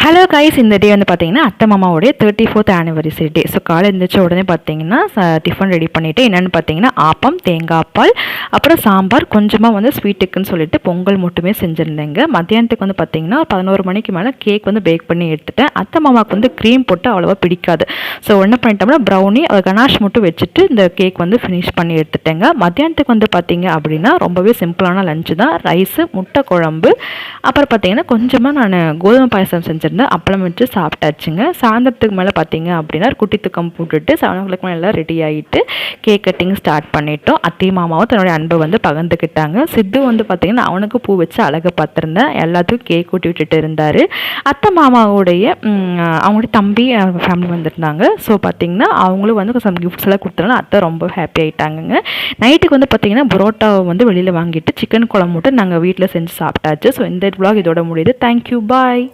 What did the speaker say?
Hello guys, இந்த டே வந்து பார்த்தீங்கன்னா அத்தை மாமாவுடைய 34th ஆனிவர்சரி டே. ஸோ காலை எழுந்திரிச்ச உடனே பார்த்தீங்கன்னா டிஃபன் ரெடி பண்ணிவிட்டு என்னென்னு பார்த்தீங்கன்னா ஆப்பம், தேங்காய் பால், அப்புறம் சாம்பார், கொஞ்சமாக வந்து ஸ்வீட்டுக்குன்னு சொல்லிட்டு பொங்கல் மட்டுமே செஞ்சுருந்தேங்க. மத்தியானத்துக்கு வந்து பார்த்தீங்கன்னா 11 மணிக்கு மேலே கேக் வந்து பேக் பண்ணி எடுத்துட்டேன். அத்தை மாமாவுக்கு வந்து க்ரீம் போட்டு அவ்வளோவா பிடிக்காது. ஸோ என்ன பண்ணிட்டோம்னா ப்ரௌனி கனாஷ் மட்டும் வச்சுட்டு இந்த கேக் வந்து ஃபினிஷ் பண்ணி எடுத்துட்டேங்க. மத்தியானத்துக்கு வந்து பார்த்தீங்க அப்படின்னா ரொம்பவே சிம்பிளான லஞ்சு தான். ரைஸு, முட்டை குழம்பு, அப்புறம் பார்த்தீங்கன்னா கொஞ்சமாக நான் கோதுமை பாயசம் செஞ்சுருந்தேன். அப்பளம் வச்சு சாப்பிட்டாச்சுங்க. சாயந்தரத்துக்கு மேலே பார்த்தீங்க அப்படின்னா குட்டி தூக்கம் போட்டுட்டு 7 o'clock மேலே எல்லாம் ரெடி ஆகிட்டு கேக் கட்டிங் ஸ்டார்ட் பண்ணிட்டோம். அத்தை மாமாவும் தன்னுடைய அன்பை வந்து பகிர்ந்துக்கிட்டாங்க. சித்து வந்து பார்த்தீங்கன்னா அவனுக்கு பூ வச்சு அழகை பார்த்துருந்தேன். எல்லாத்துக்கும் கேக் ஊட்டி விட்டுட்டு இருந்தார். அத்தை மாமாவுடைய அவங்களுடைய தம்பி ஃபேமிலி வந்திருந்தாங்க. ஸோ பார்த்தீங்கன்னா அவங்களும் வந்து கொஞ்சம் கிஃப்ட்ஸ் எல்லாம் கொடுத்தனால அத்தை ரொம்ப ஹாப்பி ஆகிட்டாங்கங்க. நைட்டுக்கு வந்து பார்த்தீங்கன்னா புரோட்டாவை வந்து வெளியில் வாங்கிட்டு சிக்கன் குழம்பு மட்டும் நாங்கள் வீட்டில் செஞ்சு சாப்பிட்டாச்சு. ஸோ இந்த vlog இதோட முடியுது. தேங்க்யூ, பாய்.